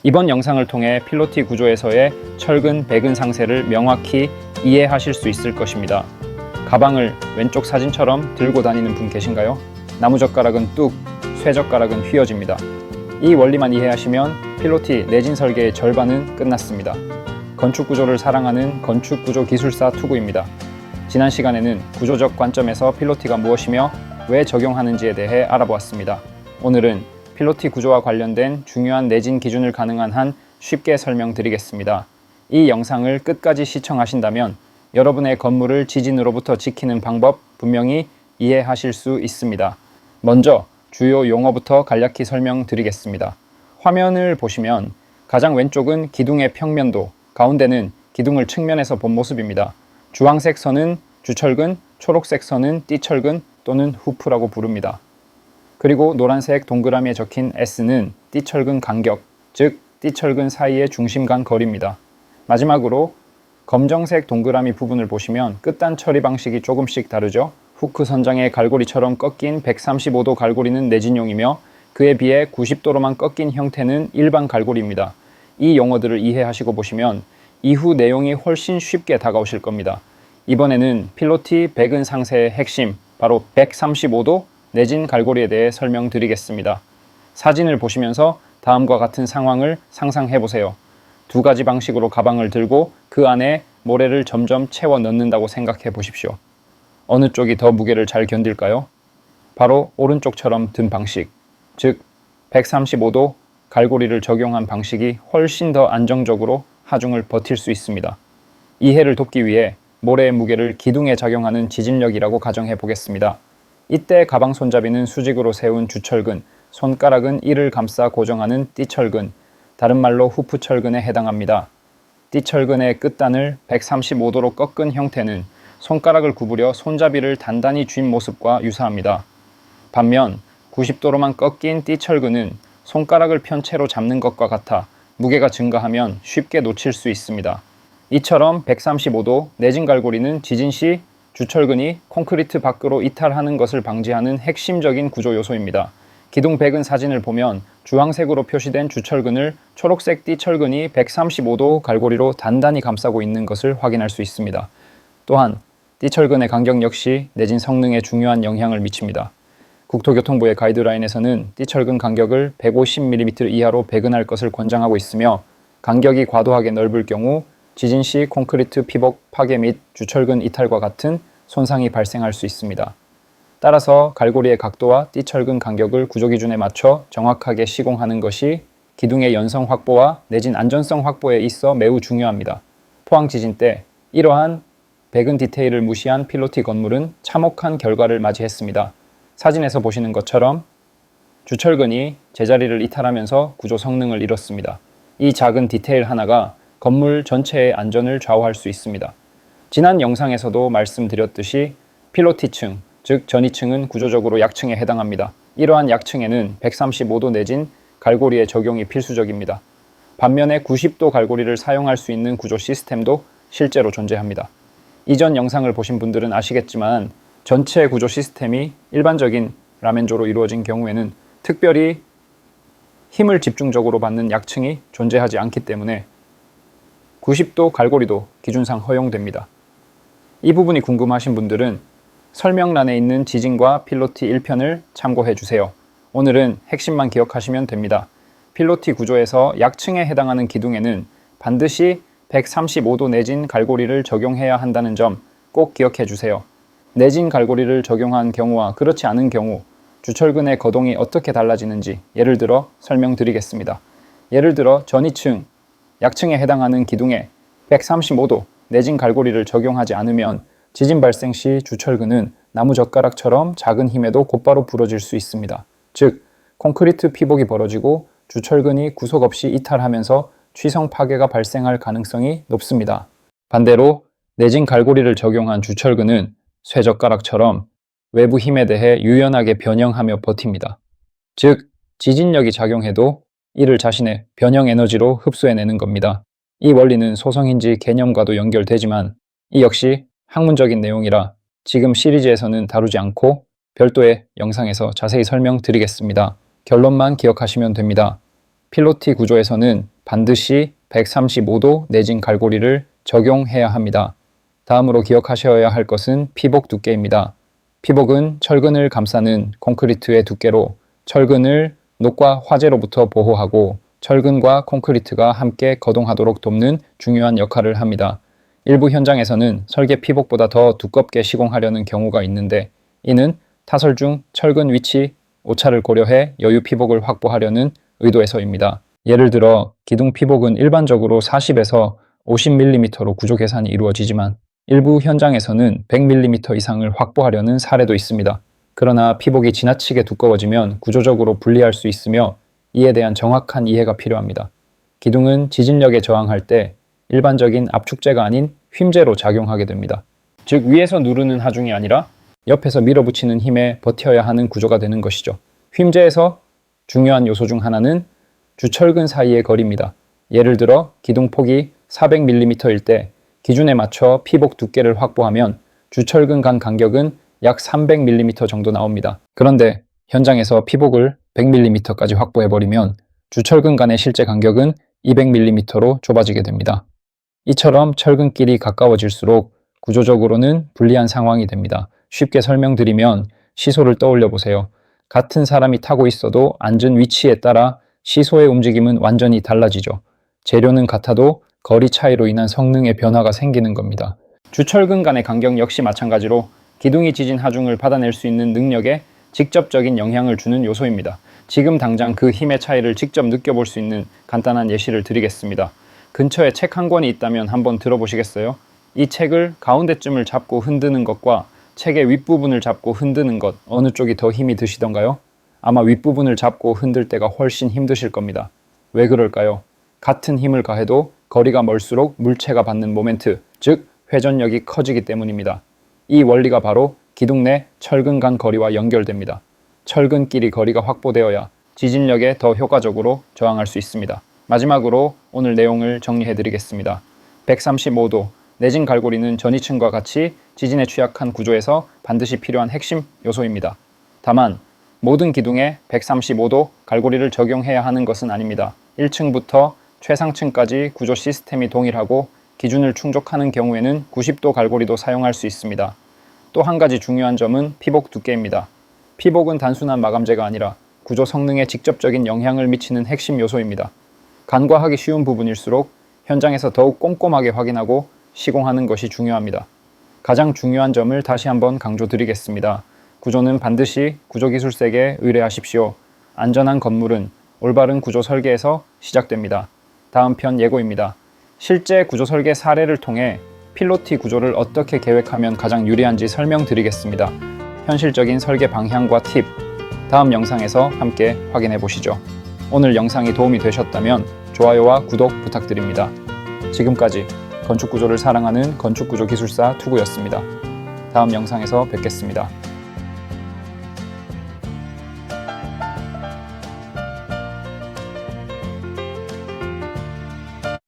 이번 영상을 통해 필로티 구조에서의 철근, 배근 상세를 명확히 이해하실 수 있을 것입니다. 가방을 왼쪽 사진처럼 들고 다니는 분 계신가요? 나무젓가락은 뚝, 쇠젓가락은 휘어집니다. 이 원리만 이해하시면 필로티 내진 설계의 절반은 끝났습니다. 건축구조를 사랑하는 건축구조 기술사 투구입니다. 지난 시간에는 구조적 관점에서 필로티가 무엇이며 왜 적용하는지에 대해 알아보았습니다. 오늘은 필로티 구조와 관련된 중요한 내진 기준을 가능한 한 쉽게 설명드리겠습니다. 이 영상을 끝까지 시청하신다면 여러분의 건물을 지진으로부터 지키는 방법 분명히 이해하실 수 있습니다. 먼저 주요 용어부터 간략히 설명드리겠습니다. 화면을 보시면 가장 왼쪽은 기둥의 평면도, 가운데는 기둥을 측면에서 본 모습입니다. 주황색 선은 주철근, 초록색 선은 띠철근 또는 후프라고 부릅니다. 그리고 노란색 동그라미에 적힌 S는 띠철근 간격, 즉 띠철근 사이의 중심 간 거리입니다. 마지막으로 검정색 동그라미 부분을 보시면 끝단 처리 방식이 조금씩 다르죠. 후크 선장의 갈고리처럼 꺾인 135도 갈고리는 내진용이며 그에 비해 90도로만 꺾인 형태는 일반 갈고리입니다. 이 용어들을 이해하시고 보시면 이후 내용이 훨씬 쉽게 다가오실 겁니다. 이번에는 필로티 배근 상세의 핵심, 바로 135도 내진 갈고리에 대해 설명드리겠습니다. 사진을 보시면서 다음과 같은 상황을 상상해 보세요. 두 가지 방식으로 가방을 들고 그 안에 모래를 점점 채워 넣는다고 생각해 보십시오. 어느 쪽이 더 무게를 잘 견딜까요? 바로 오른쪽처럼 든 방식, 즉 135도 갈고리를 적용한 방식이 훨씬 더 안정적으로 하중을 버틸 수 있습니다. 이해를 돕기 위해 모래의 무게를 기둥에 작용하는 지진력이라고 가정해 보겠습니다. 이때 가방 손잡이는 수직으로 세운 주철근, 손가락은 이를 감싸 고정하는 띠철근, 다른 말로 후프철근에 해당합니다. 띠철근의 끝단을 135도로 꺾은 형태는 손가락을 구부려 손잡이를 단단히 쥔 모습과 유사합니다. 반면 90도로만 꺾인 띠철근은 손가락을 편 채로 잡는 것과 같아 무게가 증가하면 쉽게 놓칠 수 있습니다. 이처럼 135도 내진 갈고리는 지진 시 주철근이 콘크리트 밖으로 이탈하는 것을 방지하는 핵심적인 구조 요소입니다. 기둥 배근 사진을 보면 주황색으로 표시된 주철근을 초록색 띠철근이 135도 갈고리로 단단히 감싸고 있는 것을 확인할 수 있습니다. 또한 띠철근의 간격 역시 내진 성능에 중요한 영향을 미칩니다. 국토교통부의 가이드라인에서는 띠철근 간격을 150mm 이하로 배근할 것을 권장하고 있으며 간격이 과도하게 넓을 경우 지진 시 콘크리트 피복 파괴 및 주철근 이탈과 같은 손상이 발생할 수 있습니다. 따라서 갈고리의 각도와 띠철근 간격을 구조기준에 맞춰 정확하게 시공하는 것이 기둥의 연성 확보와 내진 안전성 확보에 있어 매우 중요합니다. 포항 지진 때 이러한 배근 디테일을 무시한 필로티 건물은 참혹한 결과를 맞이했습니다. 사진에서 보시는 것처럼 주철근이 제자리를 이탈하면서 구조 성능을 잃었습니다. 이 작은 디테일 하나가 건물 전체의 안전을 좌우할 수 있습니다. 지난 영상에서도 말씀드렸듯이 필로티층, 즉 전이층은 구조적으로 약층에 해당합니다. 이러한 약층에는 135도 내진 갈고리의 적용이 필수적입니다. 반면에 90도 갈고리를 사용할 수 있는 구조 시스템도 실제로 존재합니다. 이전 영상을 보신 분들은 아시겠지만 전체 구조 시스템이 일반적인 라멘조로 이루어진 경우에는 특별히 힘을 집중적으로 받는 약층이 존재하지 않기 때문에 90도 갈고리도 기준상 허용됩니다. 이 부분이 궁금하신 분들은 설명란에 있는 지진과 필로티 1편을 참고해 주세요. 오늘은 핵심만 기억하시면 됩니다. 필로티 구조에서 약층에 해당하는 기둥에는 반드시 135도 내진 갈고리를 적용해야 한다는 점 꼭 기억해 주세요. 내진 갈고리를 적용한 경우와 그렇지 않은 경우 주철근의 거동이 어떻게 달라지는지 예를 들어 설명드리겠습니다. 예를 들어 전이층, 약층에 해당하는 기둥에 135도 내진 갈고리를 적용하지 않으면 지진 발생 시 주철근은 나무젓가락처럼 작은 힘에도 곧바로 부러질 수 있습니다. 즉, 콘크리트 피복이 벌어지고 주철근이 구속 없이 이탈하면서 취성 파괴가 발생할 가능성이 높습니다. 반대로 내진 갈고리를 적용한 주철근은 쇠젓가락처럼 외부 힘에 대해 유연하게 변형하며 버팁니다. 즉, 지진력이 작용해도 이를 자신의 변형 에너지로 흡수해내는 겁니다. 이 원리는 소성인지 개념과도 연결되지만 이 역시 학문적인 내용이라 지금 시리즈에서는 다루지 않고 별도의 영상에서 자세히 설명드리겠습니다. 결론만 기억하시면 됩니다. 필로티 구조에서는 반드시 135도 내진 갈고리를 적용해야 합니다. 다음으로 기억하셔야 할 것은 피복 두께입니다. 피복은 철근을 감싸는 콘크리트의 두께로 철근을 녹과 화재로부터 보호하고 철근과 콘크리트가 함께 거동하도록 돕는 중요한 역할을 합니다. 일부 현장에서는 설계 피복보다 더 두껍게 시공하려는 경우가 있는데 이는 타설 중 철근 위치, 오차를 고려해 여유 피복을 확보하려는 의도에서입니다. 예를 들어 기둥 피복은 일반적으로 40에서 50mm로 구조 계산이 이루어지지만 일부 현장에서는 100mm 이상을 확보하려는 사례도 있습니다. 그러나 피복이 지나치게 두꺼워지면 구조적으로 불리할 수 있으며 이에 대한 정확한 이해가 필요합니다. 기둥은 지진력에 저항할 때 일반적인 압축제가 아닌 휨제로 작용하게 됩니다. 즉 위에서 누르는 하중이 아니라 옆에서 밀어붙이는 힘에 버텨야 하는 구조가 되는 것이죠. 휨제에서 중요한 요소 중 하나는 주철근 사이의 거리입니다. 예를 들어 기둥 폭이 400mm일 때 기준에 맞춰 피복 두께를 확보하면 주철근 간 간격은 약 300mm 정도 나옵니다. 그런데 현장에서 피복을 100mm까지 확보해버리면 주철근 간의 실제 간격은 200mm로 좁아지게 됩니다. 이처럼 철근끼리 가까워질수록 구조적으로는 불리한 상황이 됩니다. 쉽게 설명드리면 시소를 떠올려 보세요. 같은 사람이 타고 있어도 앉은 위치에 따라 시소의 움직임은 완전히 달라지죠. 재료는 같아도 거리 차이로 인한 성능의 변화가 생기는 겁니다. 주철근 간의 간격 역시 마찬가지로 기둥이 지진 하중을 받아낼 수 있는 능력에 직접적인 영향을 주는 요소입니다. 지금 당장 그 힘의 차이를 직접 느껴볼 수 있는 간단한 예시를 드리겠습니다. 근처에 책 한 권이 있다면 한번 들어보시겠어요? 이 책을 가운데쯤을 잡고 흔드는 것과 책의 윗부분을 잡고 흔드는 것, 어느 쪽이 더 힘이 드시던가요? 아마 윗부분을 잡고 흔들 때가 훨씬 힘드실 겁니다. 왜 그럴까요? 같은 힘을 가해도 거리가 멀수록 물체가 받는 모멘트, 즉 회전력이 커지기 때문입니다. 이 원리가 바로 기둥 내 철근 간 거리와 연결됩니다. 철근끼리 거리가 확보되어야 지진력에 더 효과적으로 저항할 수 있습니다. 마지막으로 오늘 내용을 정리해 드리겠습니다. 135도 내진 갈고리는 전이층과 같이 지진에 취약한 구조에서 반드시 필요한 핵심 요소입니다. 다만 모든 기둥에 135도 갈고리를 적용해야 하는 것은 아닙니다. 1층부터 최상층까지 구조 시스템이 동일하고 기준을 충족하는 경우에는 90도 갈고리도 사용할 수 있습니다. 또 한 가지 중요한 점은 피복 두께입니다. 피복은 단순한 마감재가 아니라 구조 성능에 직접적인 영향을 미치는 핵심 요소입니다. 간과하기 쉬운 부분일수록 현장에서 더욱 꼼꼼하게 확인하고 시공하는 것이 중요합니다. 가장 중요한 점을 다시 한번 강조드리겠습니다. 구조는 반드시 구조기술색에 의뢰하십시오. 안전한 건물은 올바른 구조 설계에서 시작됩니다. 다음 편 예고입니다. 실제 구조 설계 사례를 통해 필로티 구조를 어떻게 계획하면 가장 유리한지 설명드리겠습니다. 현실적인 설계 방향과 팁, 다음 영상에서 함께 확인해 보시죠. 오늘 영상이 도움이 되셨다면 좋아요와 구독 부탁드립니다. 지금까지 건축구조를 사랑하는 건축구조기술사 투구였습니다. 다음 영상에서 뵙겠습니다.